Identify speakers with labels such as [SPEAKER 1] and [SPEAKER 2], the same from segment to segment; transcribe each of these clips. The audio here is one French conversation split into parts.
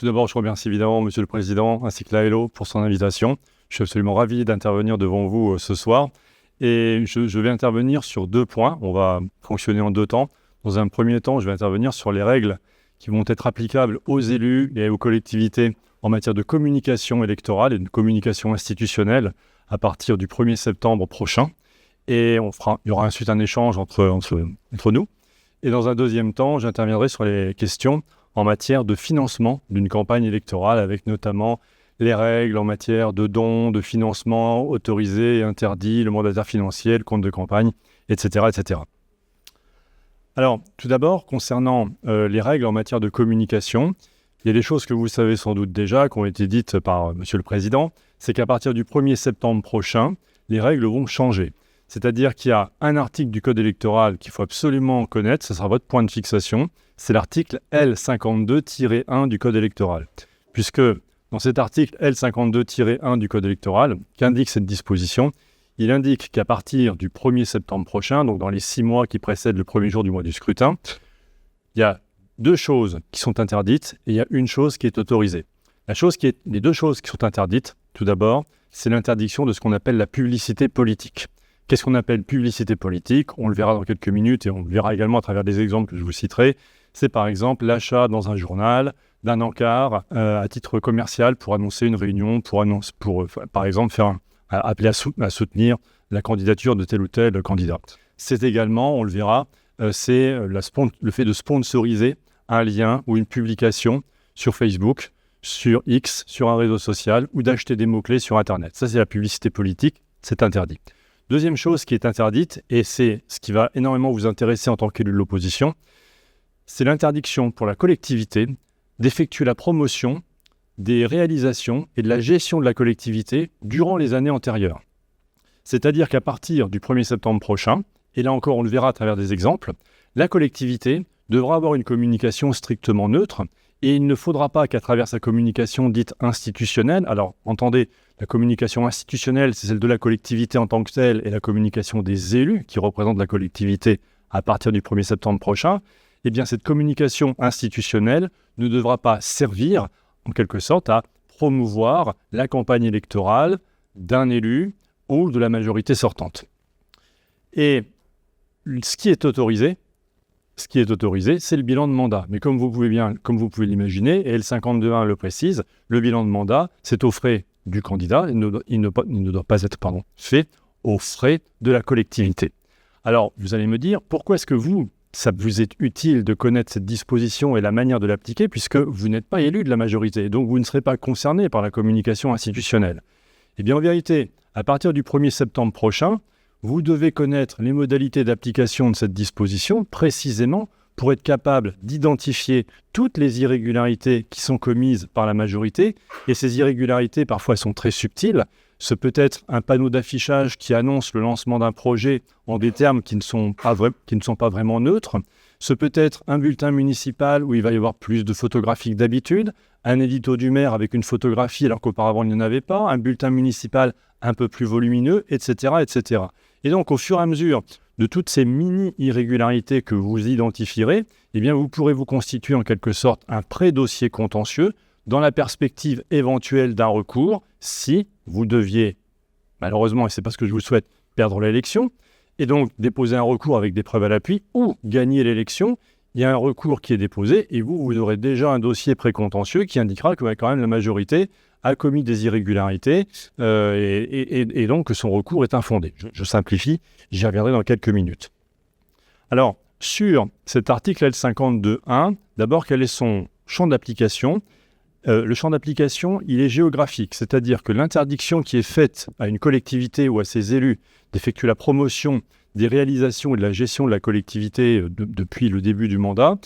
[SPEAKER 1] tout d'abord, je remercie évidemment Monsieur le Président ainsi que l'AELO pour son invitation. Je suis absolument ravi d'intervenir devant vous ce soir. Et je vais intervenir sur 2 points. On va fonctionner en 2 temps. Dans un premier temps, je vais intervenir sur les règles qui vont être applicables aux élus et aux collectivités en matière de communication électorale et de communication institutionnelle à partir du 1er septembre prochain. Et il y aura ensuite un échange entre nous. Et dans un deuxième temps, j'interviendrai sur les questions en matière de financement d'une campagne électorale, avec notamment les règles en matière de dons, de financement autorisés et interdits, le mandataire financier, le compte de campagne, etc. etc. Alors, tout d'abord, concernant les règles en matière de communication, il y a des choses que vous savez sans doute déjà, qui ont été dites par Monsieur le Président, c'est qu'à partir du 1er septembre prochain, les règles vont changer. C'est-à-dire qu'il y a un article du Code électoral qu'il faut absolument connaître, ce sera votre point de fixation, c'est l'article L52-1 du Code électoral. Puisque dans cet article L52-1 du Code électoral, qu'indique cette disposition, il indique qu'à partir du 1er septembre prochain, donc dans les 6 mois qui précèdent le premier jour du mois du scrutin, il y a 2 choses qui sont interdites et il y a une chose qui est autorisée. Les 2 choses qui sont interdites, tout d'abord, c'est l'interdiction de ce qu'on appelle la publicité politique. Qu'est-ce qu'on appelle publicité politique ? On le verra dans quelques minutes et on le verra également à travers des exemples que je vous citerai. C'est par exemple l'achat dans un journal d'un encart à titre commercial pour annoncer une réunion, par exemple appeler à soutenir la candidature de tel ou tel candidat. C'est également, on le verra, c'est le fait de sponsoriser un lien ou une publication sur Facebook, sur X, sur un réseau social, ou d'acheter des mots-clés sur Internet. Ça, c'est la publicité politique, c'est interdit. Deuxième chose qui est interdite, et c'est ce qui va énormément vous intéresser en tant qu'élu de l'opposition, c'est l'interdiction pour la collectivité d'effectuer la promotion des réalisations et de la gestion de la collectivité durant les années antérieures. C'est-à-dire qu'à partir du 1er septembre prochain, et là encore on le verra à travers des exemples, la collectivité devra avoir une communication strictement neutre et il ne faudra pas qu'à travers sa communication dite institutionnelle, alors entendez, la communication institutionnelle c'est celle de la collectivité en tant que telle et la communication des élus qui représentent la collectivité à partir du 1er septembre prochain, eh bien cette communication institutionnelle ne devra pas servir en quelque sorte à promouvoir la campagne électorale d'un élu ou de la majorité sortante. Et ce qui est autorisé, c'est le bilan de mandat. Mais comme vous pouvez l'imaginer, et L52.1 le précise, le bilan de mandat, c'est aux frais du candidat, il ne doit pas être fait aux frais de la collectivité. Alors, vous allez me dire, pourquoi est-ce que ça vous est utile de connaître cette disposition et la manière de l'appliquer, puisque vous n'êtes pas élu de la majorité, donc vous ne serez pas concerné par la communication institutionnelle. Eh bien, en vérité, à partir du 1er septembre prochain, vous devez connaître les modalités d'application de cette disposition précisément pour être capable d'identifier toutes les irrégularités qui sont commises par la majorité. Et ces irrégularités, parfois, sont très subtiles. Ce peut être un panneau d'affichage qui annonce le lancement d'un projet en des termes qui ne sont pas vraiment neutres. Ce peut être un bulletin municipal où il va y avoir plus de photographies que d'habitude, un édito du maire avec une photographie alors qu'auparavant il n'y en avait pas, un bulletin municipal un peu plus volumineux, etc., etc. Et donc, au fur et à mesure de toutes ces mini-irrégularités que vous identifierez, eh bien, vous pourrez vous constituer en quelque sorte un pré-dossier contentieux dans la perspective éventuelle d'un recours si vous deviez, malheureusement, et c'est pas ce que je vous souhaite, perdre l'élection, et donc déposer un recours avec des preuves à l'appui ou gagner l'élection. Il y a un recours qui est déposé et vous aurez déjà un dossier précontentieux qui indiquera que quand même la majorité a commis des irrégularités et donc que son recours est infondé. Je simplifie, j'y reviendrai dans quelques minutes. Alors, sur cet article L52.1, d'abord, quel est son champ d'application ? Le champ d'application, il est géographique, c'est-à-dire que l'interdiction qui est faite à une collectivité ou à ses élus d'effectuer la promotion des réalisations et de la gestion de la collectivité depuis le début du mandat,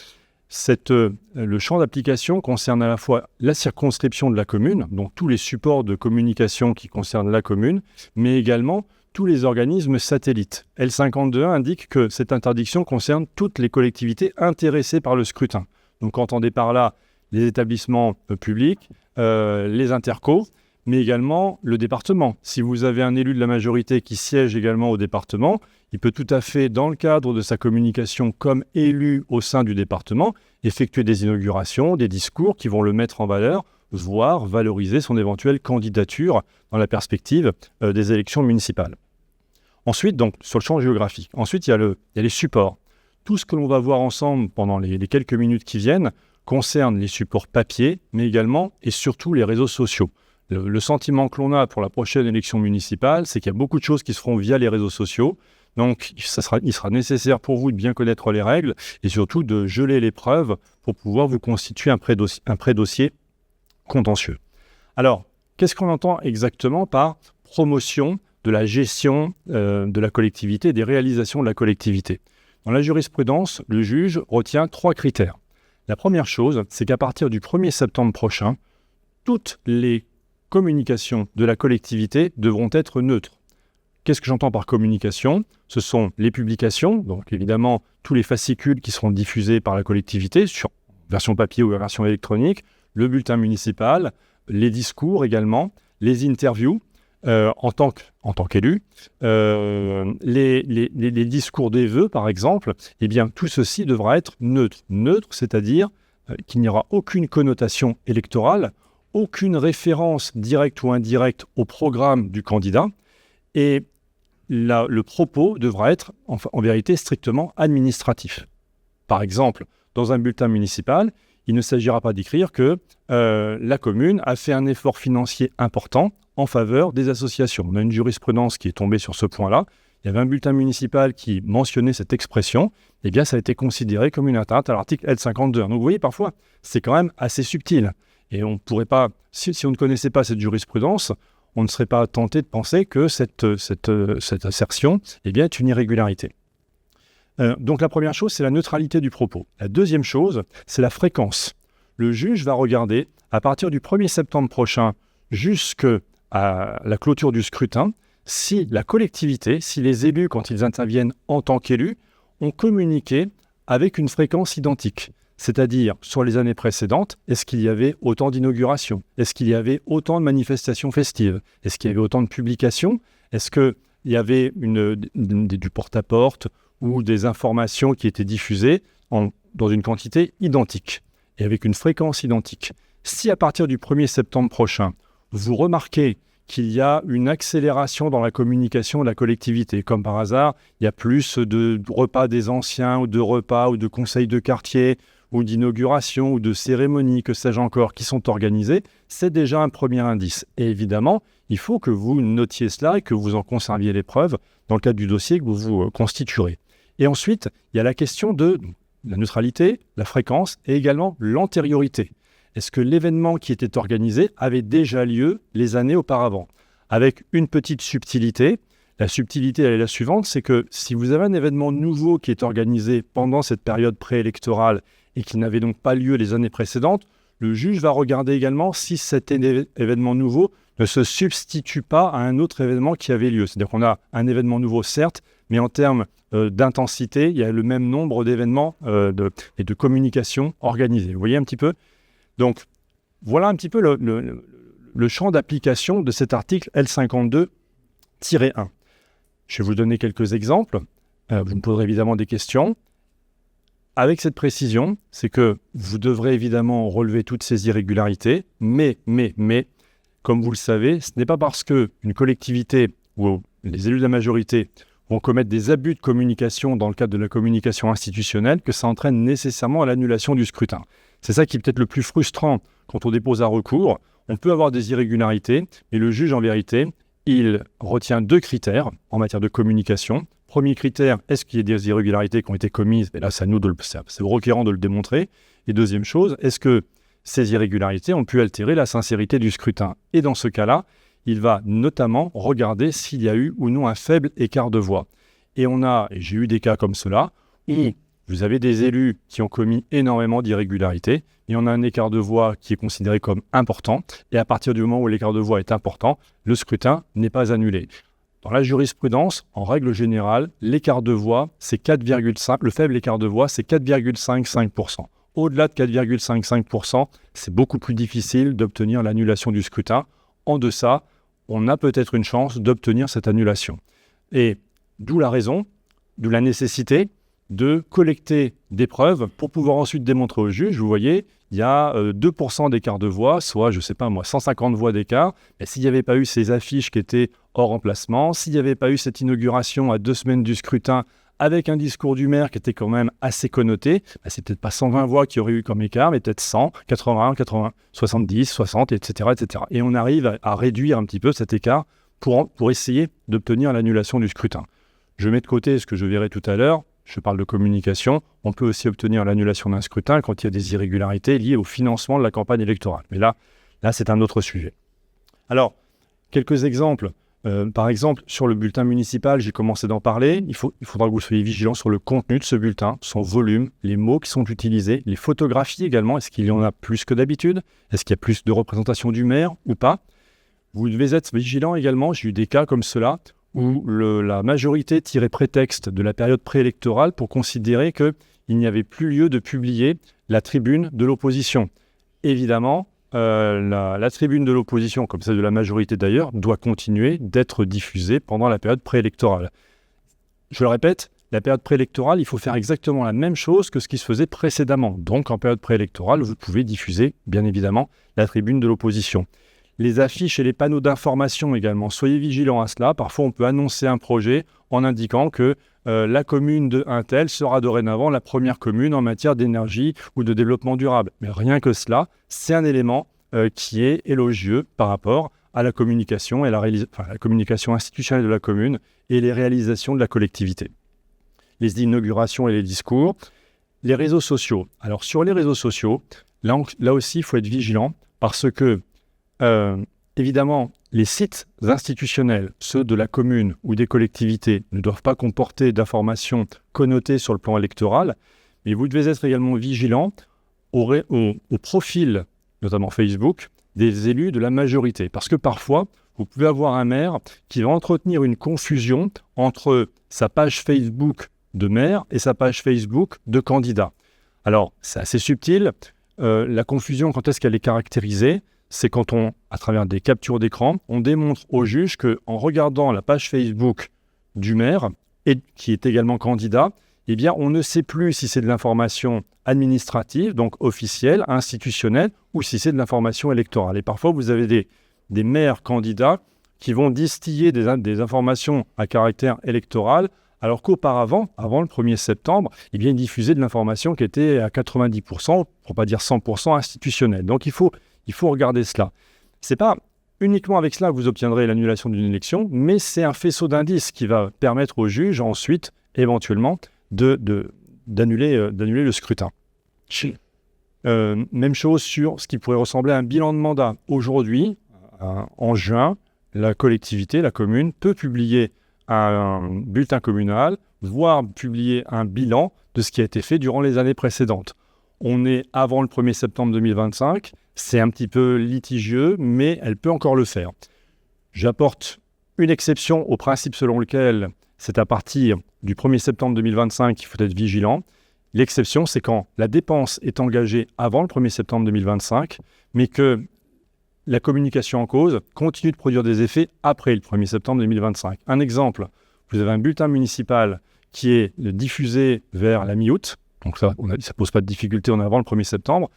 [SPEAKER 1] le champ d'application concerne à la fois la circonscription de la commune, donc tous les supports de communication qui concernent la commune, mais également tous les organismes satellites. L52.1 indique que cette interdiction concerne toutes les collectivités intéressées par le scrutin. Donc entendez par là les établissements publics, les intercos, mais également le département. Si vous avez un élu de la majorité qui siège également au département, il peut tout à fait, dans le cadre de sa communication comme élu au sein du département, effectuer des inaugurations, des discours qui vont le mettre en valeur, voire valoriser son éventuelle candidature dans la perspective des élections municipales. Ensuite, donc, sur le champ géographique, ensuite, il y a les supports. Tout ce que l'on va voir ensemble pendant les quelques minutes qui viennent concerne les supports papier, mais également et surtout les réseaux sociaux. Le sentiment que l'on a pour la prochaine élection municipale, c'est qu'il y a beaucoup de choses qui se feront via les réseaux sociaux. Donc, il sera nécessaire pour vous de bien connaître les règles et surtout de geler les preuves pour pouvoir vous constituer un pré-dossier contentieux. Alors, qu'est-ce qu'on entend exactement par promotion de la gestion de la collectivité, des réalisations de la collectivité? Dans la jurisprudence, le juge retient 3 critères. La première chose, c'est qu'à partir du 1er septembre prochain, toutes les communications de la collectivité devront être neutres. Qu'est-ce que j'entends par communication? Ce sont les publications, donc évidemment tous les fascicules qui seront diffusés par la collectivité, sur version papier ou version électronique, le bulletin municipal, les discours également, les interviews en tant qu'élu, les discours des vœux par exemple, eh bien tout ceci devra être neutre. Neutre, c'est-à-dire qu'il n'y aura aucune connotation électorale, aucune référence directe ou indirecte au programme du candidat, et le propos devra être en vérité strictement administratif. Par exemple, dans un bulletin municipal, il ne s'agira pas d'écrire que la commune a fait un effort financier important en faveur des associations. On a une jurisprudence qui est tombée sur ce point-là. Il y avait un bulletin municipal qui mentionnait cette expression. Eh bien, ça a été considéré comme une atteinte à l'article L52. Donc, vous voyez, parfois, c'est quand même assez subtil. Et on ne pourrait pas, si on ne connaissait pas cette jurisprudence, on ne serait pas tenté de penser que cette assertion eh bien, est une irrégularité. Donc la première chose, c'est la neutralité du propos. La deuxième chose, c'est la fréquence. Le juge va regarder, à partir du 1er septembre prochain jusqu'à la clôture du scrutin, si la collectivité, si les élus, quand ils interviennent en tant qu'élus, ont communiqué avec une fréquence identique. C'est-à-dire, sur les années précédentes, est-ce qu'il y avait autant d'inaugurations? Est-ce qu'il y avait autant de manifestations festives? Est-ce qu'il y avait autant de publications? Est-ce qu'il y avait du porte-à-porte ou des informations qui étaient diffusées dans une quantité identique et avec une fréquence identique? Si à partir du 1er septembre prochain, vous remarquez qu'il y a une accélération dans la communication de la collectivité, comme par hasard, il y a plus de repas des anciens ou de repas ou de conseils de quartier ou d'inauguration ou de cérémonies, que sais-je encore, qui sont organisées, c'est déjà un premier indice. Et évidemment, il faut que vous notiez cela et que vous en conserviez les preuves dans le cadre du dossier que vous constituerez. Et ensuite, il y a la question de la neutralité, la fréquence et également l'antériorité. Est-ce que l'événement qui était organisé avait déjà lieu les années auparavant? Avec une petite subtilité. La subtilité, elle est la suivante, c'est que si vous avez un événement nouveau qui est organisé pendant cette période préélectorale et qui n'avait donc pas lieu les années précédentes, le juge va regarder également si cet événement nouveau ne se substitue pas à un autre événement qui avait lieu. C'est-à-dire qu'on a un événement nouveau, certes, mais en termes d'intensité, il y a le même nombre d'événements et de communications organisées. Vous voyez un petit peu? Donc, voilà un petit peu le champ d'application de cet article L52-1. Je vais vous donner quelques exemples. Vous me poserez évidemment des questions. Avec cette précision, c'est que vous devrez évidemment relever toutes ces irrégularités, mais, comme vous le savez, ce n'est pas parce qu'une collectivité ou les élus de la majorité vont commettre des abus de communication dans le cadre de la communication institutionnelle que ça entraîne nécessairement à l'annulation du scrutin. C'est ça qui est peut-être le plus frustrant quand on dépose un recours. On peut avoir des irrégularités, mais le juge, en vérité, il retient 2 critères en matière de communication. Premier critère, est-ce qu'il y a des irrégularités qui ont été commises? Et là, c'est au requérant de le démontrer. Et deuxième chose, est-ce que ces irrégularités ont pu altérer la sincérité du scrutin? Et dans ce cas-là, il va notamment regarder s'il y a eu ou non un faible écart de voix. Et j'ai eu des cas comme cela, où vous avez des élus qui ont commis énormément d'irrégularités, et on a un écart de voix qui est considéré comme important, et à partir du moment où l'écart de voix est important, le scrutin n'est pas annulé. Dans la jurisprudence, en règle générale, l'écart de voix, c'est 4,5, le faible écart de voix, c'est 4,55%. Au-delà de 4,55%, c'est beaucoup plus difficile d'obtenir l'annulation du scrutin. en deçà, on a peut-être une chance d'obtenir cette annulation. Et d'où la raison, d'où la nécessité de collecter des preuves pour pouvoir ensuite démontrer au juge. Vous voyez, il y a 2% d'écart de voix, soit, je ne sais pas moi, 150 voix d'écart. Mais s'il n'y avait pas eu ces affiches qui étaient hors emplacement, s'il n'y avait pas eu cette inauguration à 2 semaines du scrutin avec un discours du maire qui était quand même assez connoté, c'est peut-être pas 120 voix qui auraient eu comme écart, mais peut-être 100, 80, 80, 70, 60, etc. etc. Et on arrive à réduire un petit peu cet écart pour essayer d'obtenir l'annulation du scrutin. Je mets de côté ce que je verrai tout à l'heure. Je parle de communication. On peut aussi obtenir l'annulation d'un scrutin quand il y a des irrégularités liées au financement de la campagne électorale. Mais là c'est un autre sujet. Alors, quelques exemples. Par exemple, sur le bulletin municipal, j'ai commencé d'en parler. Il faudra que vous soyez vigilants sur le contenu de ce bulletin, son volume, les mots qui sont utilisés, les photographies également. Est-ce qu'il y en a plus que d'habitude? Est-ce qu'il y a plus de représentation du maire ou pas? Vous devez être vigilant également. J'ai eu des cas comme cela où la majorité tirait prétexte de la période préélectorale pour considérer qu'il n'y avait plus lieu de publier la tribune de l'opposition. Évidemment, la tribune de l'opposition, comme celle de la majorité d'ailleurs, doit continuer d'être diffusée pendant la période préélectorale. Je le répète, la période préélectorale, il faut faire exactement la même chose que ce qui se faisait précédemment. Donc en période préélectorale, vous pouvez diffuser, bien évidemment, la tribune de l'opposition. Les affiches et les panneaux d'information également, soyez vigilants à cela. Parfois, on peut annoncer un projet en indiquant que la commune de Untel sera dorénavant la première commune en matière d'énergie ou de développement durable. Mais rien que cela, c'est un élément qui est élogieux par rapport à la communication et la communication institutionnelle de la commune et les réalisations de la collectivité. Les inaugurations et les discours. Les réseaux sociaux. Alors, sur les réseaux sociaux, là aussi, il faut être vigilant parce que évidemment, les sites institutionnels, ceux de la commune ou des collectivités, ne doivent pas comporter d'informations connotées sur le plan électoral, mais vous devez être également vigilant au profil, notamment Facebook, des élus de la majorité. Parce que parfois, vous pouvez avoir un maire qui va entretenir une confusion entre sa page Facebook de maire et sa page Facebook de candidat. Alors, c'est assez subtil. La confusion, quand est-ce qu'elle est caractérisée ? C'est quand à travers des captures d'écran, on démontre au juge qu'en regardant la page Facebook du maire, et qui est également candidat, eh bien, on ne sait plus si c'est de l'information administrative, donc officielle, institutionnelle, ou si c'est de l'information électorale. Et parfois, vous avez des maires candidats qui vont distiller des informations à caractère électoral, alors qu'auparavant, avant le 1er septembre, eh bien, ils diffusaient de l'information qui était à 90%, pour ne pas dire 100% institutionnelle. Donc, il faut regarder cela. Ce n'est pas uniquement avec cela que vous obtiendrez l'annulation d'une élection, mais c'est un faisceau d'indices qui va permettre au juge ensuite, éventuellement, d'annuler le scrutin. Même chose sur ce qui pourrait ressembler à un bilan de mandat. Aujourd'hui, en juin, la collectivité, la commune, peut publier un bulletin communal, voire publier un bilan de ce qui a été fait durant les années précédentes. On est avant le 1er septembre 2025, c'est un petit peu litigieux, mais elle peut encore le faire. J'apporte une exception au principe selon lequel c'est à partir du 1er septembre 2025 qu'il faut être vigilant. L'exception, c'est quand la dépense est engagée avant le 1er septembre 2025, mais que la communication en cause continue de produire des effets après le 1er septembre 2025. Un exemple, vous avez un bulletin municipal qui est diffusé vers la mi-août, donc ça ne pose pas de difficulté, on est avant le 1er septembre.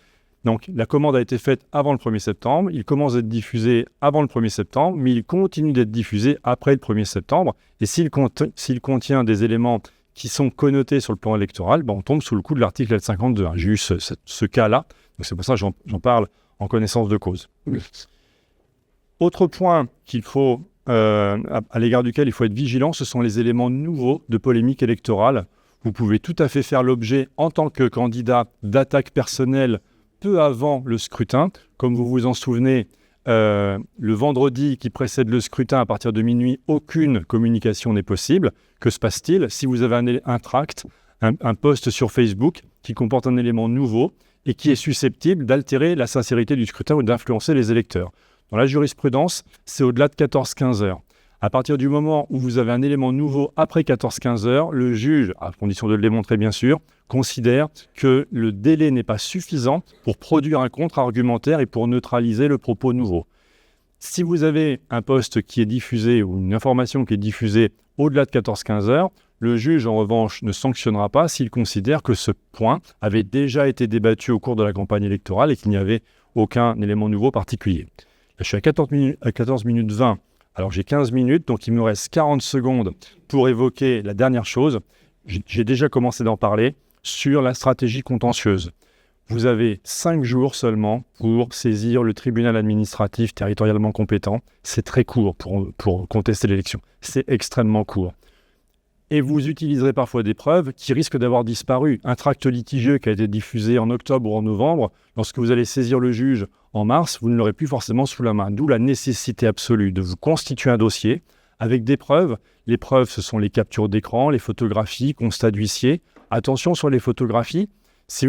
[SPEAKER 1] Donc la commande a été faite avant le 1er septembre, il commence à être diffusé avant le 1er septembre, mais il continue d'être diffusé après le 1er septembre. Et s'il contient des éléments qui sont connotés sur le plan électoral, on tombe sous le coup de l'article L52. J'ai eu ce cas-là, donc c'est pour ça que j'en parle en connaissance de cause. Autre point qu'il faut, à l'égard duquel il faut être vigilant, ce sont les éléments nouveaux de polémique électorale. Vous pouvez tout à fait faire l'objet, en tant que candidat, d'attaques personnelles peu avant le scrutin. Comme vous vous en souvenez, le vendredi qui précède le scrutin, à partir de minuit, aucune communication n'est possible. Que se passe-t-il si vous avez un tract, un post sur Facebook qui comporte un élément nouveau et qui est susceptible d'altérer la sincérité du scrutin ou d'influencer les électeurs? Dans la jurisprudence, c'est au-delà de 14-15 heures. À partir du moment où vous avez un élément nouveau après 14-15 heures, le juge, à condition de le démontrer bien sûr, considère que le délai n'est pas suffisant pour produire un contre-argumentaire et pour neutraliser le propos nouveau. Si vous avez un poste qui est diffusé ou une information qui est diffusée au-delà de 14-15 heures, le juge, en revanche, ne sanctionnera pas s'il considère que ce point avait déjà été débattu au cours de la campagne électorale et qu'il n'y avait aucun élément nouveau particulier. Là, je suis à 14 minutes 20, alors j'ai 15 minutes, donc il me reste 40 secondes pour évoquer la dernière chose. J'ai déjà commencé d'en parler sur la stratégie contentieuse. Vous avez 5 jours seulement pour saisir le tribunal administratif territorialement compétent. C'est très court pour contester l'élection. C'est extrêmement court. Et vous utiliserez parfois des preuves qui risquent d'avoir disparu. Un tract litigieux qui a été diffusé en octobre ou en novembre, lorsque vous allez saisir le juge en mars, vous ne l'aurez plus forcément sous la main. D'où la nécessité absolue de vous constituer un dossier avec des preuves. Les preuves, ce sont les captures d'écran, les photographies, constats d'huissier. Attention sur les photographies. Si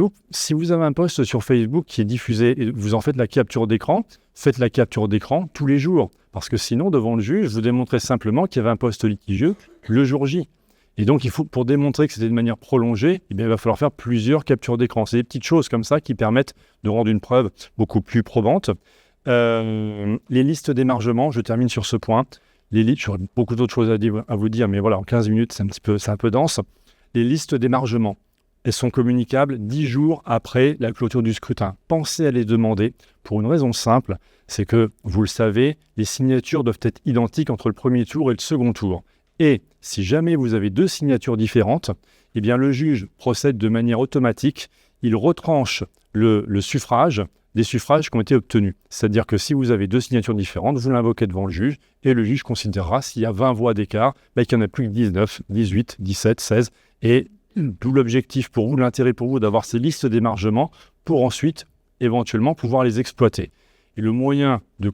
[SPEAKER 1] vous avez un post sur Facebook qui est diffusé et vous en faites la capture d'écran, faites la capture d'écran tous les jours. Parce que sinon, devant le juge, vous démontrez simplement qu'il y avait un post litigieux le jour J. Et donc, pour démontrer que c'était de manière prolongée, il va falloir faire plusieurs captures d'écran. C'est des petites choses comme ça qui permettent de rendre une preuve beaucoup plus probante. Les listes d'émargement, je termine sur ce point. J'aurais beaucoup d'autres choses à vous dire, mais voilà, en 15 minutes, c'est un peu dense. Les listes d'émargement. Elles sont communicables 10 jours après la clôture du scrutin. Pensez à les demander pour une raison simple, c'est que, vous le savez, les signatures doivent être identiques entre le premier tour et le second tour. Et si jamais vous avez 2 signatures différentes, eh bien le juge procède de manière automatique, il retranche le suffrage des suffrages qui ont été obtenus. C'est-à-dire que si vous avez 2 signatures différentes, vous l'invoquez devant le juge et le juge considérera s'il y a 20 voix d'écart, qu'il n'y en a plus que 19, 18, 17, 16 et d'où l'objectif pour vous, l'intérêt pour vous d'avoir ces listes d'émargement pour ensuite, éventuellement, pouvoir les exploiter. Et le moyen de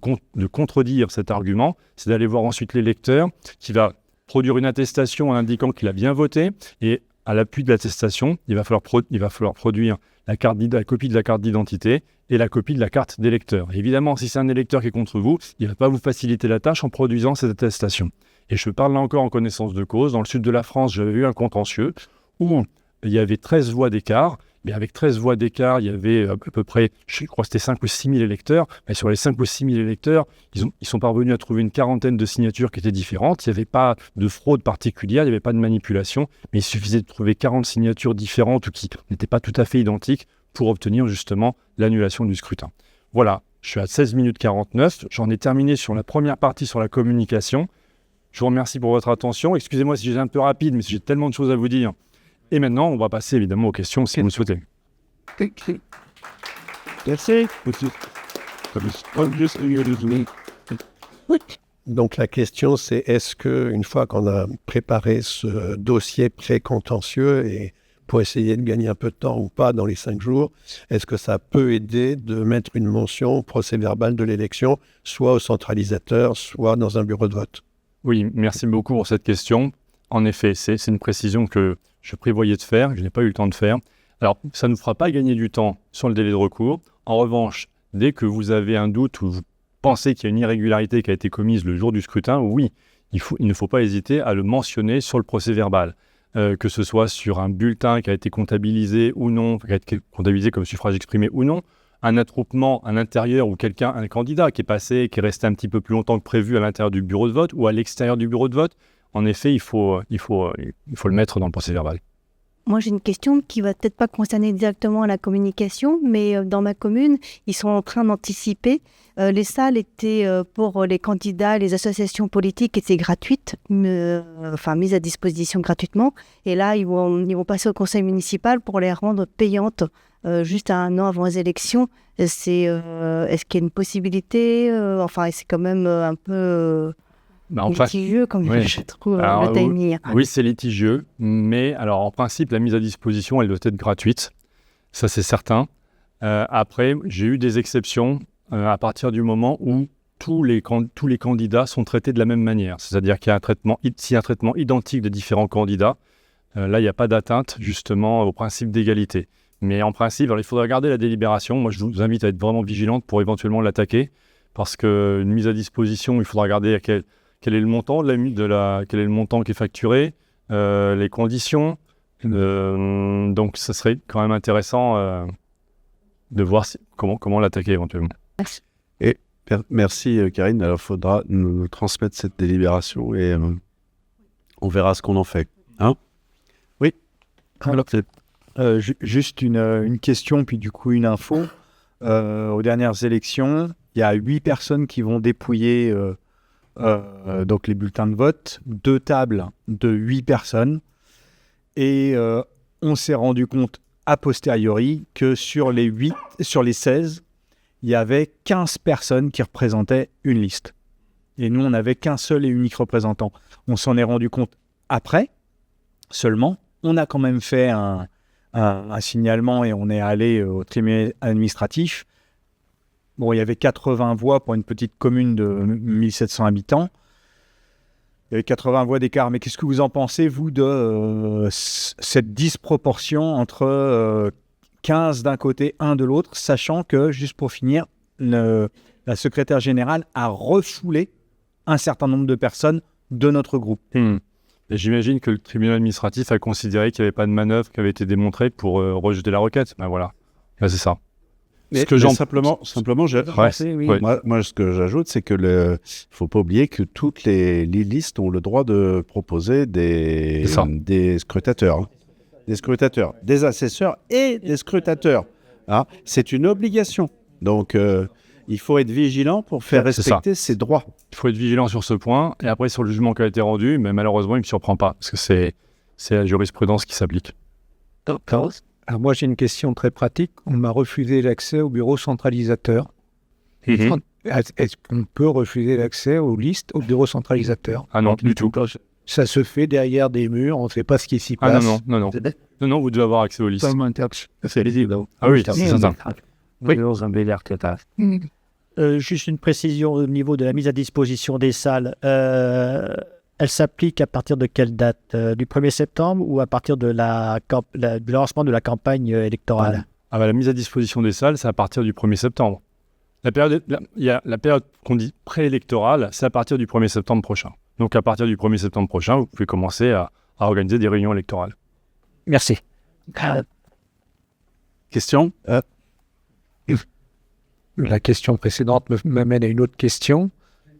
[SPEAKER 1] contredire cet argument, c'est d'aller voir ensuite l'électeur qui va produire une attestation en indiquant qu'il a bien voté. Et à l'appui de l'attestation, il va falloir produire la copie de la carte d'identité et la copie de la carte d'électeur. Et évidemment, si c'est un électeur qui est contre vous, il ne va pas vous faciliter la tâche en produisant cette attestation. Et je parle là encore en connaissance de cause. Dans le sud de la France, j'avais eu un contentieux où il y avait 13 voix d'écart, mais avec 13 voix d'écart, il y avait à peu près, je crois que c'était 5 ou 6 000 électeurs, mais sur les 5 ou 6 000 électeurs, ils sont parvenus à trouver une quarantaine de signatures qui étaient différentes, il n'y avait pas de fraude particulière, il n'y avait pas de manipulation, mais il suffisait de trouver 40 signatures différentes ou qui n'étaient pas tout à fait identiques pour obtenir justement l'annulation du scrutin. Voilà, je suis à 16 minutes 49, j'en ai terminé sur la première partie sur la communication. Je vous remercie pour votre attention, excusez-moi si j'étais un peu rapide, mais j'ai tellement de choses à vous dire. Et maintenant, on va passer évidemment aux questions si vous le souhaitez.
[SPEAKER 2] Donc la question c'est, est-ce qu'une fois qu'on a préparé ce dossier pré-contentieux et pour essayer de gagner un peu de temps ou pas dans les 5 jours, est-ce que ça peut aider de mettre une mention au procès-verbal de l'élection, soit au centralisateur, soit dans un bureau de vote?
[SPEAKER 1] Oui, merci beaucoup pour cette question. En effet, c'est une précision que je prévoyais de faire, que je n'ai pas eu le temps de faire. Alors, ça ne vous fera pas gagner du temps sur le délai de recours. En revanche, dès que vous avez un doute ou vous pensez qu'il y a une irrégularité qui a été commise le jour du scrutin, oui, il ne faut pas hésiter à le mentionner sur le procès-verbal. Que ce soit sur un bulletin qui a été comptabilisé ou non, qui a été comptabilisé comme suffrage exprimé ou non, un attroupement à l'intérieur ou un candidat qui est passé, qui est resté un petit peu plus longtemps que prévu à l'intérieur du bureau de vote ou à l'extérieur du bureau de vote. En effet, il faut le mettre dans le procès-verbal.
[SPEAKER 3] Moi, j'ai une question qui va peut-être pas concerner directement la communication, mais dans ma commune, ils sont en train d'anticiper. Les salles étaient pour les candidats, les associations politiques étaient gratuites, mises à disposition gratuitement. Et là, ils vont passer au conseil municipal pour les rendre payantes juste à 1 an avant les élections. Est-ce qu'il y a une possibilité c'est quand même un peu... litigieux, comme je trouve le timing.
[SPEAKER 1] Oui, c'est litigieux, mais alors en principe, la mise à disposition, elle doit être gratuite. Ça, c'est certain. Après, j'ai eu des exceptions à partir du moment où tous les candidats sont traités de la même manière. C'est-à-dire qu'il y a s'il y a un traitement identique des différents candidats, là, il n'y a pas d'atteinte, justement, au principe d'égalité. Mais en principe, alors, il faudra regarder la délibération. Moi, je vous invite à être vraiment vigilante pour éventuellement l'attaquer, parce qu'une mise à disposition, il faudra regarder quel est le montant quel est le montant qui est facturé, les conditions. Donc, ce serait quand même intéressant de voir comment l'attaquer éventuellement.
[SPEAKER 2] Et
[SPEAKER 4] Merci Karine. Alors, il faudra nous transmettre cette délibération et on verra ce qu'on en fait. Oui.
[SPEAKER 5] Alors, juste une question, puis du coup une info. Aux dernières élections, il y a 8 personnes qui vont dépouiller donc les bulletins de vote, 2 tables de 8 personnes. Et on s'est rendu compte a posteriori que sur les 16, il y avait 15 personnes qui représentaient une liste. Et nous, on n'avait qu'un seul et unique représentant. On s'en est rendu compte après, seulement. On a quand même fait un signalement et on est allé au tribunal administratif. Bon, il y avait 80 voix pour une petite commune de 1700 habitants. Il y avait 80 voix d'écart. Mais qu'est-ce que vous en pensez, vous, de cette disproportion entre 15 d'un côté, 1 de l'autre, sachant que, juste pour finir, la secrétaire générale a refoulé un certain nombre de personnes de notre groupe.
[SPEAKER 1] Et j'imagine que le tribunal administratif a considéré qu'il n'y avait pas de manœuvre qui avait été démontrée pour rejeter la requête. Ben voilà, c'est ça.
[SPEAKER 4] Mais simplement, moi, ce que j'ajoute, c'est que faut pas oublier que toutes les listes ont le droit de proposer des scrutateurs, des assesseurs et des scrutateurs. C'est une obligation. Donc, il faut être vigilant pour faire respecter ses droits.
[SPEAKER 1] Il faut être vigilant sur ce point. Et après, sur le jugement qui a été rendu, mais malheureusement, il ne me surprend pas, parce que c'est la jurisprudence qui s'applique.
[SPEAKER 6] Alors moi, j'ai une question très pratique. On m'a refusé l'accès au bureau centralisateur. Est-ce qu'on peut refuser l'accès aux listes au bureau centralisateur?
[SPEAKER 1] Ah non, du tout.
[SPEAKER 6] Ça se fait derrière des murs, on ne sait pas ce qui s'y passe.
[SPEAKER 1] Ah non, vous devez avoir accès aux listes.
[SPEAKER 6] C'est lisible.
[SPEAKER 1] Ah oui, c'est ça.
[SPEAKER 7] Oui. Juste une précision au niveau de la mise à disposition des salles. Elle s'applique à partir de quelle date? Du 1er septembre ou à partir du lancement de la campagne électorale?
[SPEAKER 1] La mise à disposition des salles, c'est à partir du 1er septembre. La période qu'on dit préélectorale, c'est à partir du 1er septembre prochain. Donc à partir du 1er septembre prochain, vous pouvez commencer à organiser des réunions électorales.
[SPEAKER 7] Merci.
[SPEAKER 4] Question
[SPEAKER 6] La question précédente m'amène à une autre question.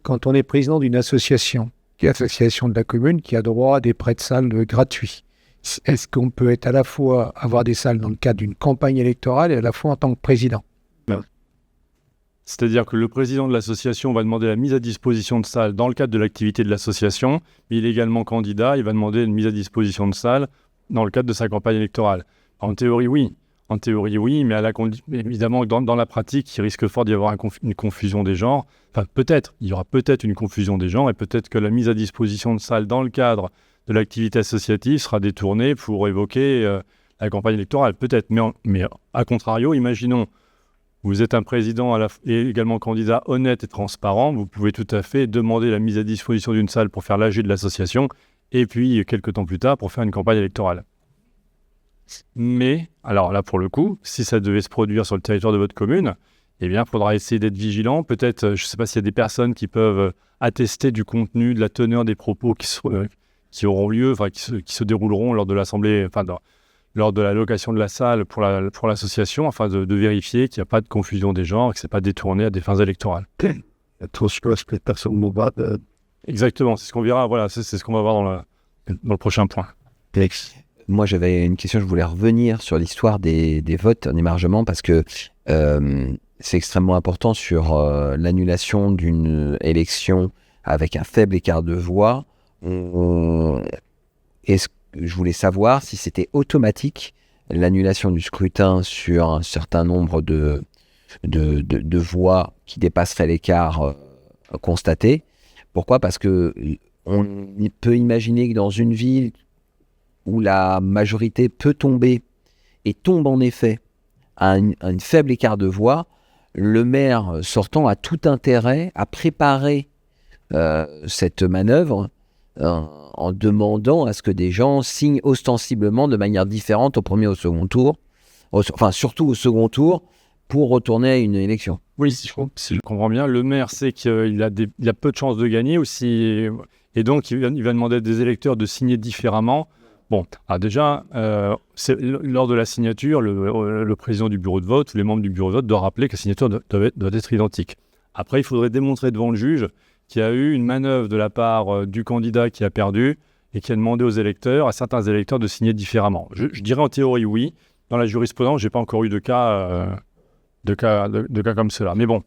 [SPEAKER 6] Quand on est président d'une association, l'association de la commune, qui a droit à des prêts de salles gratuits, est-ce qu'on peut être à la fois avoir des salles dans le cadre d'une campagne électorale et à la fois en tant que président?
[SPEAKER 1] C'est-à-dire que le président de l'association va demander la mise à disposition de salles dans le cadre de l'activité de l'association, mais il est également candidat, il va demander une mise à disposition de salles dans le cadre de sa campagne électorale. En théorie, oui, mais évidemment, dans la pratique, il risque fort d'y avoir une confusion des genres. Enfin, il y aura peut-être une confusion des genres et peut-être que la mise à disposition de salles dans le cadre de l'activité associative sera détournée pour évoquer la campagne électorale. Peut-être, mais à contrario, imaginons, vous êtes un président et également candidat honnête et transparent, vous pouvez tout à fait demander la mise à disposition d'une salle pour faire l'AG de l'association et puis, quelques temps plus tard, pour faire une campagne électorale. Mais, alors là, pour le coup, si ça devait se produire sur le territoire de votre commune, eh bien, il faudra essayer d'être vigilant. Peut-être, je ne sais pas s'il y a des personnes qui peuvent attester du contenu, de la teneur des propos qui auront lieu, qui se dérouleront lors de l'assemblée, lors de la location de la salle pour l'association, afin de vérifier qu'il n'y a pas de confusion des genres et que ce n'est pas détourné à des fins électorales. Exactement, c'est ce qu'on verra. Voilà, c'est ce qu'on va voir dans le prochain point.
[SPEAKER 8] Moi, j'avais une question. Je voulais revenir sur l'histoire des votes en émargement parce que c'est extrêmement important sur l'annulation d'une élection avec un faible écart de voix. Je voulais savoir si c'était automatique l'annulation du scrutin sur un certain nombre de voix qui dépasseraient l'écart constaté. Pourquoi ? Parce que on peut imaginer que dans une ville où la majorité peut tomber et tombe en effet à un faible écart de voix, le maire sortant a tout intérêt à préparer cette manœuvre en demandant à ce que des gens signent ostensiblement de manière différente au premier et au second tour, surtout au second tour, pour retourner à une élection.
[SPEAKER 1] Oui, si je comprends bien, le maire sait qu'il a peu de chances de gagner aussi, et donc il va demander à des électeurs de signer différemment. Bon, déjà, lors de la signature, le président du bureau de vote ou les membres du bureau de vote doivent rappeler que la signature doit être identique. Après, il faudrait démontrer devant le juge qu'il y a eu une manœuvre de la part du candidat qui a perdu et qui a demandé aux électeurs, à certains électeurs, de signer différemment. Je dirais en théorie oui. Dans la jurisprudence, je n'ai pas encore eu de cas comme cela. Mais bon,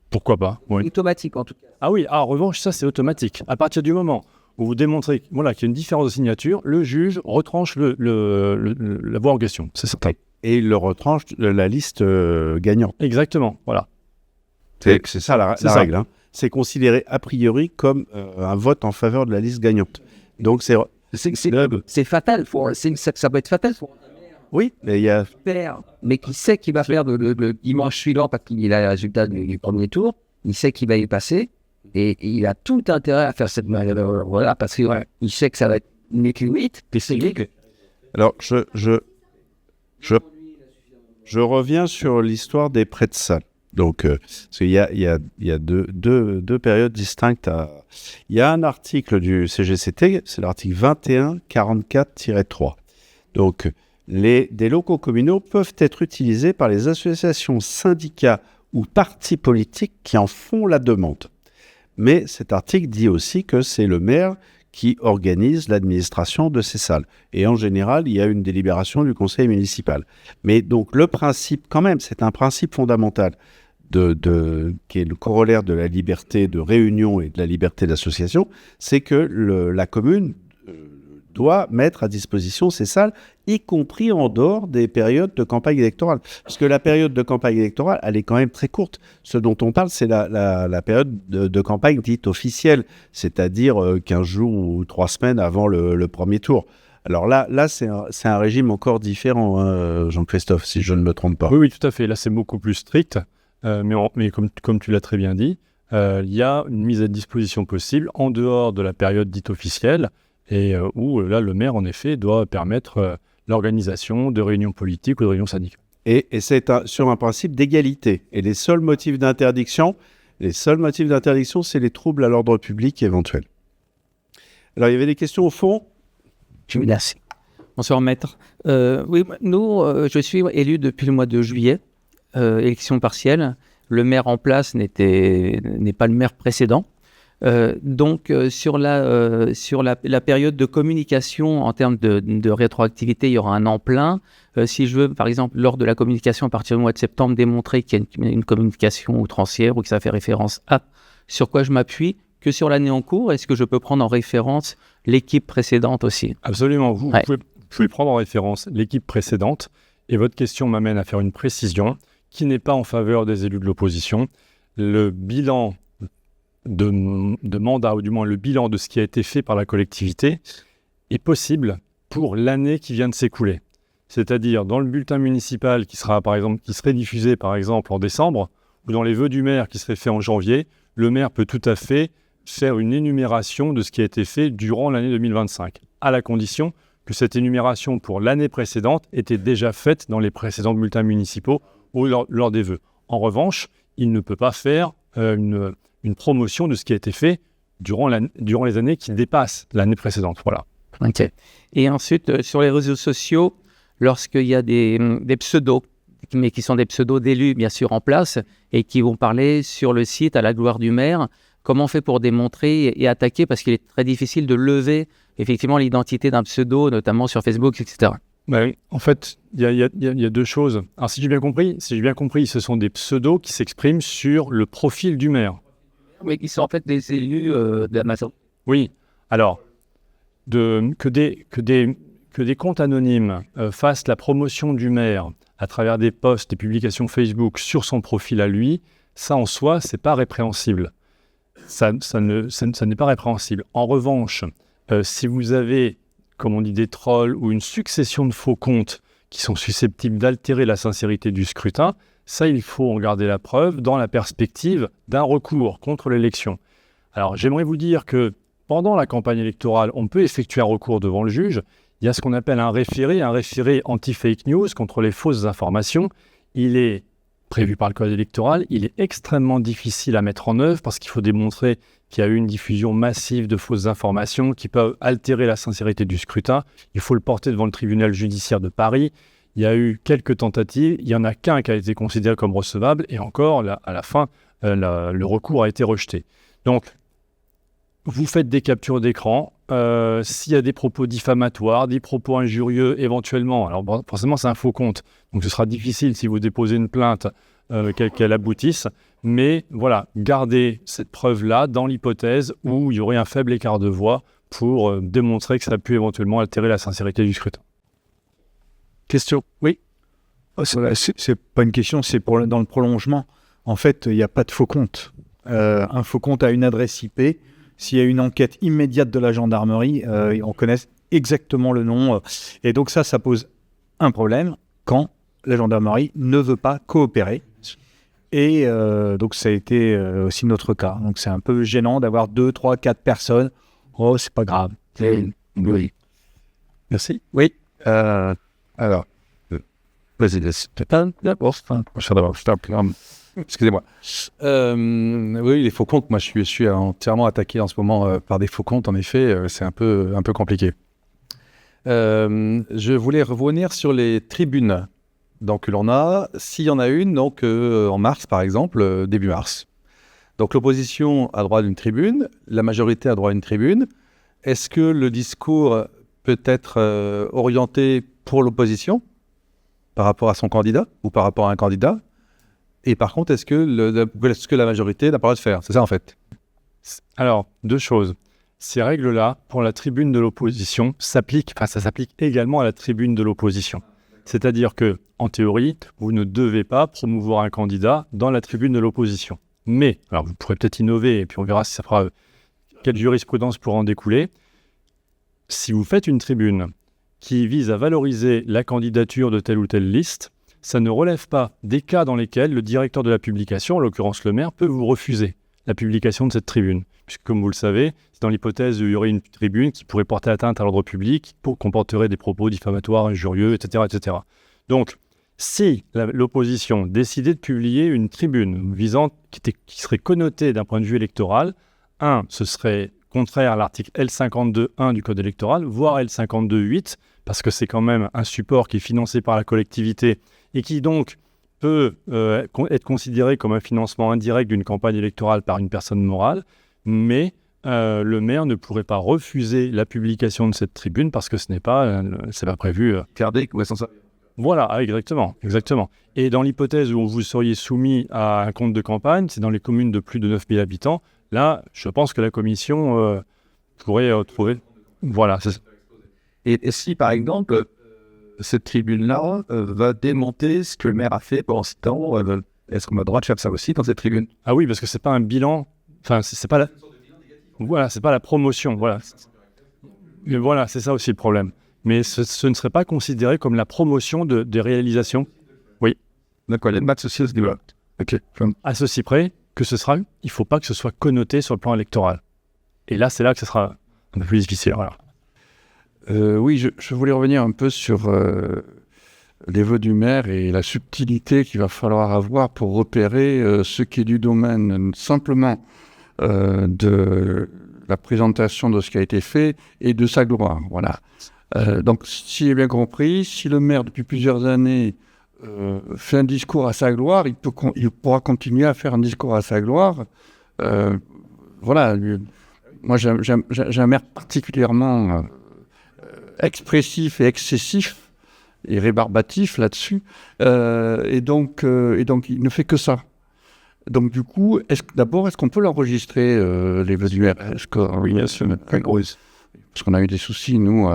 [SPEAKER 1] pourquoi pas, oui.
[SPEAKER 9] Automatique en tout cas.
[SPEAKER 1] Ah oui, en revanche, ça c'est automatique. À partir du moment où vous démontrez qu'il y a une différence de signature, le juge retranche la voix en question. C'est certain.
[SPEAKER 4] Et il le retranche de la liste gagnante.
[SPEAKER 1] Exactement, voilà.
[SPEAKER 4] C'est ça la règle. Hein. C'est considéré a priori comme un vote en faveur de la liste gagnante. Donc c'est
[SPEAKER 9] fatal. Ça peut être fatal pour un maire.
[SPEAKER 4] Oui, mais il y a...
[SPEAKER 9] Mais qui sait qu'il va faire le dimanche suivant parce qu'il a le résultat du premier tour, il sait qu'il va y passer et il a tout intérêt à faire cette manœuvre. Voilà, parce qu'il sait que ça va être une équilibre.
[SPEAKER 4] Alors, je reviens sur l'histoire des prêts de salle. Donc, parce qu'il y a deux périodes distinctes. Il y a un article du CGCT, c'est l'article 2144-3. Donc, des locaux communaux peuvent être utilisés par les associations, syndicats ou partis politiques qui en font la demande. Mais cet article dit aussi que c'est le maire qui organise l'administration de ces salles. Et en général, il y a une délibération du conseil municipal. Mais donc, le principe, quand même, c'est un principe fondamental qui est le corollaire de la liberté de réunion et de la liberté d'association, c'est que la commune doit mettre à disposition ces salles, y compris en dehors des périodes de campagne électorale. Parce que la période de campagne électorale, elle est quand même très courte. Ce dont on parle, c'est la période de campagne dite officielle, c'est-à-dire 15 jours ou 3 semaines avant le premier tour. Alors là c'est un régime encore différent, hein, Jean-Christophe, si je ne me trompe pas.
[SPEAKER 1] Oui, tout à fait. Là, c'est beaucoup plus strict. Mais comme tu l'as très bien dit, il y a une mise à disposition possible en dehors de la période dite officielle et où là, le maire, en effet, doit permettre l'organisation de réunions politiques ou de réunions syndicales.
[SPEAKER 4] Et c'est sur un principe d'égalité. Et les seuls motifs d'interdiction, c'est les troubles à l'ordre public éventuels. Alors, il y avait des questions au fond.
[SPEAKER 9] Merci.
[SPEAKER 10] Bonsoir, maître. Oui, je suis élu depuis le mois de juillet. Élection partielle, le maire en place n'est pas le maire précédent. Donc, sur la période de communication en termes de rétroactivité, il y aura un an plein. Si je veux, par exemple, lors de la communication à partir du mois de septembre, démontrer qu'il y a une communication outrancière ou que ça fait référence à sur quoi je m'appuie, que sur l'année en cours, est-ce que je peux prendre en référence l'équipe précédente aussi ?
[SPEAKER 1] Absolument, vous pouvez prendre en référence l'équipe précédente et votre question m'amène à faire une précision qui n'est pas en faveur des élus de l'opposition. Le bilan de mandat, ou du moins le bilan de ce qui a été fait par la collectivité, est possible pour l'année qui vient de s'écouler. C'est-à-dire dans le bulletin municipal qui serait diffusé par exemple en décembre, ou dans les vœux du maire qui seraient faits en janvier, le maire peut tout à fait faire une énumération de ce qui a été fait durant l'année 2025, à la condition que cette énumération pour l'année précédente était déjà faite dans les précédents bulletins municipaux ou lors des vœux. En revanche, il ne peut pas faire une promotion de ce qui a été fait durant les années qui dépassent l'année précédente. Voilà.
[SPEAKER 10] Okay. Et ensuite, sur les réseaux sociaux, lorsqu'il y a des pseudos, mais qui sont des pseudos d'élus, bien sûr, en place, et qui vont parler sur le site à la gloire du maire, comment on fait pour démontrer et attaquer, parce qu'il est très difficile de lever effectivement l'identité d'un pseudo, notamment sur Facebook, etc.
[SPEAKER 1] Oui. En fait, il y a deux choses. Alors, si j'ai bien compris, ce sont des pseudos qui s'expriment sur le profil du maire.
[SPEAKER 10] Mais qui sont en fait des élus d'Amazon.
[SPEAKER 1] Oui. Alors, que des comptes anonymes fassent la promotion du maire à travers des posts, des publications Facebook sur son profil à lui, ça en soi, c'est pas répréhensible. Ça n'est pas répréhensible. En revanche, si vous avez, comme on dit, des trolls ou une succession de faux comptes qui sont susceptibles d'altérer la sincérité du scrutin, ça, il faut en garder la preuve dans la perspective d'un recours contre l'élection. Alors, j'aimerais vous dire que pendant la campagne électorale, on peut effectuer un recours devant le juge. Il y a ce qu'on appelle un référé anti-fake news contre les fausses informations. Il est prévu par le code électoral, il est extrêmement difficile à mettre en œuvre parce qu'il faut démontrer qu'il y a eu une diffusion massive de fausses informations qui peuvent altérer la sincérité du scrutin. Il faut le porter devant le tribunal judiciaire de Paris. Il y a eu quelques tentatives, il n'y en a qu'un qui a été considéré comme recevable et encore, à la fin, le recours a été rejeté. Donc, vous faites des captures d'écran. S'il y a des propos diffamatoires, des propos injurieux éventuellement, alors forcément c'est un faux compte, donc ce sera difficile si vous déposez une plainte qu'elle aboutisse, mais voilà, gardez cette preuve-là dans l'hypothèse où il y aurait un faible écart de voix pour démontrer que ça a pu éventuellement altérer la sincérité du scrutin.
[SPEAKER 5] Question. Oui. C'est pas une question, c'est dans le prolongement. En fait, il n'y a pas de faux compte. Un faux compte a une adresse IP. S'il y a une enquête immédiate de la gendarmerie, on connaît exactement le nom. Et donc ça pose un problème quand la gendarmerie ne veut pas coopérer. Et donc ça a été aussi notre cas. Donc c'est un peu gênant d'avoir 2, 3, 4 personnes. Oh, c'est pas grave.
[SPEAKER 4] Oui.
[SPEAKER 5] Merci.
[SPEAKER 4] Oui. Alors, excusez-moi. Oui, les faux comptes, moi je suis entièrement attaqué en ce moment par des faux comptes, en effet, c'est un peu compliqué. Je voulais revenir sur les tribunes. Donc l'on a, s'il y en a une, donc en mars par exemple, début mars. Donc l'opposition a droit d'une tribune, la majorité a droit à une tribune. Est-ce que le discours peut être orienté pour l'opposition par rapport à son candidat ou par rapport à un candidat? Et par contre, est-ce que la majorité n'a pas le droit de faire? C'est ça en fait.
[SPEAKER 1] Alors, deux choses. Ces règles-là, pour la tribune de l'opposition, ça s'applique également à la tribune de l'opposition. C'est-à-dire que, en théorie, vous ne devez pas promouvoir un candidat dans la tribune de l'opposition. Mais, alors vous pourrez peut-être innover, et puis on verra si ça fera quelle jurisprudence pourra en découler. Si vous faites une tribune qui vise à valoriser la candidature de telle ou telle liste, ça ne relève pas des cas dans lesquels le directeur de la publication, en l'occurrence le maire, peut vous refuser la publication de cette tribune. Puisque, comme vous le savez, c'est dans l'hypothèse où il y aurait une tribune qui pourrait porter atteinte à l'ordre public, qui comporterait des propos diffamatoires, injurieux, etc. etc. Donc, si l'opposition décidait de publier une tribune qui serait connotée d'un point de vue électoral, ce serait contraire à l'article L52.1 du Code électoral, voire L52.8, parce que c'est quand même un support qui est financé par la collectivité et qui donc peut être considéré comme un financement indirect d'une campagne électorale par une personne morale, mais le maire ne pourrait pas refuser la publication de cette tribune parce que ce n'est pas prévu. Voilà, exactement. Et dans l'hypothèse où vous seriez soumis à un compte de campagne, c'est dans les communes de plus de 9000 habitants, là, je pense que la commission pourrait trouver... Voilà, c'est ça.
[SPEAKER 9] Et si, par exemple, cette tribune-là va démonter ce que le maire a fait pendant ce temps, est-ce qu'on a le droit de faire ça aussi dans cette tribune?
[SPEAKER 1] Ah oui, parce que c'est pas un bilan... Enfin, c'est pas la... Voilà, c'est pas la promotion, voilà. Mais voilà, c'est ça aussi le problème. Mais ce ne serait pas considéré comme la promotion des réalisations. Oui.
[SPEAKER 9] D'accord, les maths aussi se développent. Ok.
[SPEAKER 1] À ceci près que il ne faut pas que ce soit connoté sur le plan électoral. Et là, c'est là que ce sera un peu plus difficile. Voilà.
[SPEAKER 4] Oui, je voulais revenir un peu sur les vœux du maire et la subtilité qu'il va falloir avoir pour repérer ce qui est du domaine simplement de la présentation de ce qui a été fait et de sa gloire. Voilà. Donc, si j'ai bien compris, si le maire, depuis plusieurs années, fait un discours à sa gloire, il pourra continuer à faire un discours à sa gloire. Voilà. Moi, j'ai un maire particulièrement expressif et excessif et rébarbatif là-dessus. Et donc, il ne fait que ça. Donc, du coup, est-ce qu'on peut l'enregistrer, les vœux du maire? Oui, bien sûr. Parce qu'on a eu des soucis, nous.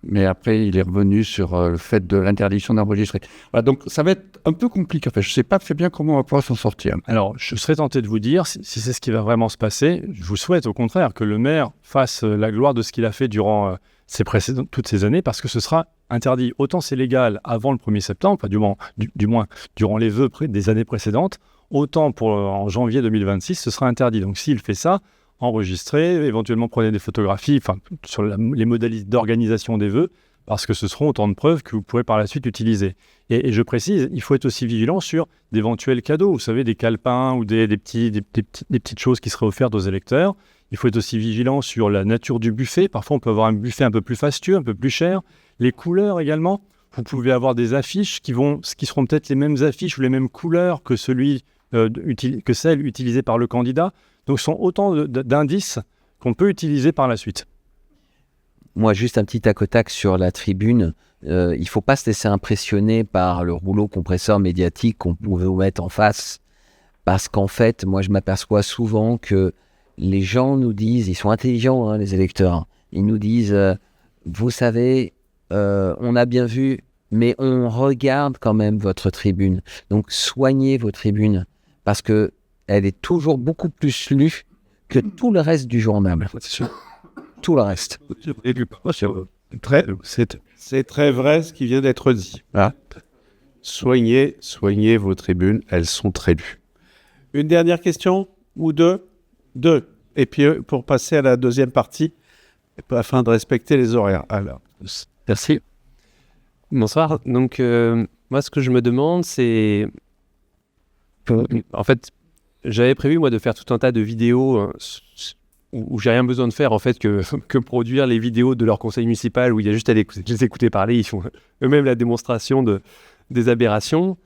[SPEAKER 4] Mais après, il est revenu sur le fait de l'interdiction d'enregistrer. Voilà, donc, ça va être un peu compliqué. Enfin, je ne sais pas très bien comment on va pouvoir s'en sortir.
[SPEAKER 1] Alors, je serais tenté de vous dire, si c'est ce qui va vraiment se passer, je vous souhaite au contraire que le maire fasse la gloire de ce qu'il a fait durant toutes ces années, parce que ce sera interdit. Autant c'est légal avant le 1er septembre, enfin, du moins durant les vœux des années précédentes, autant en janvier 2026, ce sera interdit. Donc, s'il fait ça, enregistrer, éventuellement prenez des photographies sur les modalités d'organisation des vœux, parce que ce seront autant de preuves que vous pourrez par la suite utiliser. Et je précise, il faut être aussi vigilant sur d'éventuels cadeaux, vous savez, des calepins ou des petites choses qui seraient offertes aux électeurs. Il faut être aussi vigilant sur la nature du buffet. Parfois, on peut avoir un buffet un peu plus fastueux, un peu plus cher. Les couleurs également. Vous pouvez avoir des affiches qui seront peut-être les mêmes affiches ou les mêmes couleurs que celui que celles utilisées par le candidat. Donc, ce sont autant d'indices qu'on peut utiliser par la suite.
[SPEAKER 8] Moi, juste un petit tac au tac sur la tribune. Il ne faut pas se laisser impressionner par le rouleau compresseur médiatique qu'on pouvait vous mettre en face. Parce qu'en fait, moi, je m'aperçois souvent que les gens nous disent, ils sont intelligents, hein, les électeurs, hein, ils nous disent, vous savez, on a bien vu, mais on regarde quand même votre tribune. Donc, soignez vos tribunes, parce qu'elle est toujours beaucoup plus lue que tout le reste du journal. Tout le reste.
[SPEAKER 4] C'est très vrai ce qui vient d'être dit. Ah. Soignez vos tribunes, elles sont très lues. Une dernière question ou deux? Deux. Et puis pour passer à la deuxième partie, afin de respecter les horaires. Alors.
[SPEAKER 11] Merci. Bonsoir. Donc, moi, ce que je me demande, c'est... En fait, j'avais prévu, moi, de faire tout un tas de vidéos où j'ai rien besoin de faire, en fait, que produire les vidéos de leur conseil municipal, où il y a juste à les écouter parler. Ils font eux-mêmes la démonstration des aberrations.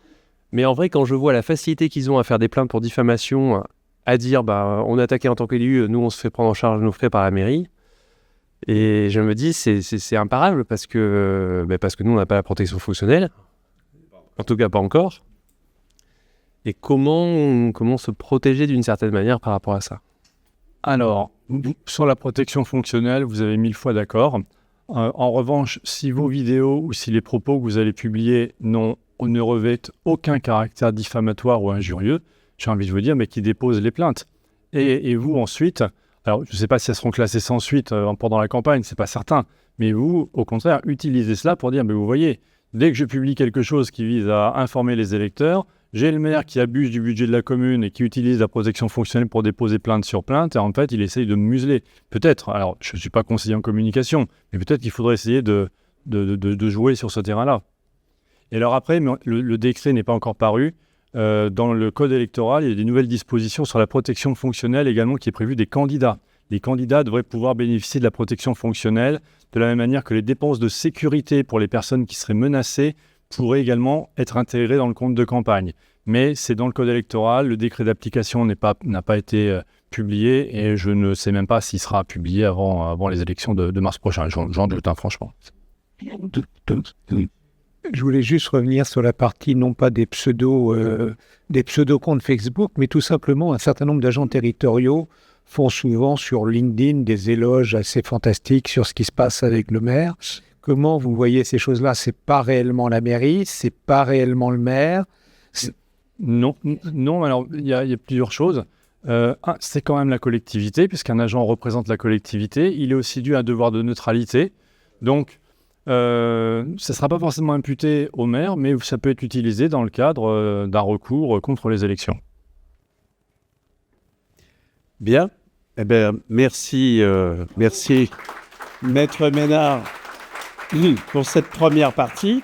[SPEAKER 11] Mais en vrai, quand je vois la facilité qu'ils ont à faire des plaintes pour diffamation, à dire, on est attaqué en tant qu'élu, nous, on se fait prendre en charge nos frais par la mairie. Et je me dis, c'est imparable parce que nous, on n'a pas la protection fonctionnelle. En tout cas, pas encore. Et comment se protéger d'une certaine manière par rapport à ça?
[SPEAKER 1] Alors, sur la protection fonctionnelle, vous avez 1000 fois d'accord. En revanche, si vos vidéos ou si les propos que vous allez publier ne revêtent aucun caractère diffamatoire ou injurieux, j'ai envie de vous dire, mais qui déposent les plaintes. Et vous, ensuite, alors je ne sais pas si elles seront classées sans suite pendant la campagne, c'est pas certain, mais vous, au contraire, utilisez cela pour dire, mais vous voyez, dès que je publie quelque chose qui vise à informer les électeurs, j'ai le maire qui abuse du budget de la commune et qui utilise la protection fonctionnelle pour déposer plainte sur plainte, et en fait, il essaye de me museler. Peut-être, alors je ne suis pas conseiller en communication, mais peut-être qu'il faudrait essayer de jouer sur ce terrain-là. Et alors après, le décret n'est pas encore paru. Dans le code électoral, il y a des nouvelles dispositions sur la protection fonctionnelle également qui est prévue des candidats. Les candidats devraient pouvoir bénéficier de la protection fonctionnelle de la même manière que les dépenses de sécurité pour les personnes qui seraient menacées pourraient également être intégrées dans le compte de campagne. Mais c'est dans le code électoral, le décret d'application n'a pas été publié et je ne sais même pas s'il sera publié avant les élections de mars prochain. J'en doute, franchement.
[SPEAKER 6] Je voulais juste revenir sur la partie, non pas des pseudo-comptes Facebook, mais tout simplement un certain nombre d'agents territoriaux font souvent sur LinkedIn des éloges assez fantastiques sur ce qui se passe avec le maire. Comment vous voyez ces choses-là? C'est pas réellement la mairie, c'est pas réellement le maire.
[SPEAKER 1] Non. Alors il y a plusieurs choses. C'est quand même la collectivité, puisqu'un agent représente la collectivité. Il est aussi dû à un devoir de neutralité. Donc, ça ne sera pas forcément imputé au maire, mais ça peut être utilisé dans le cadre d'un recours contre les élections.
[SPEAKER 4] Bien. Eh bien, merci, Maître Ménard, pour cette première partie.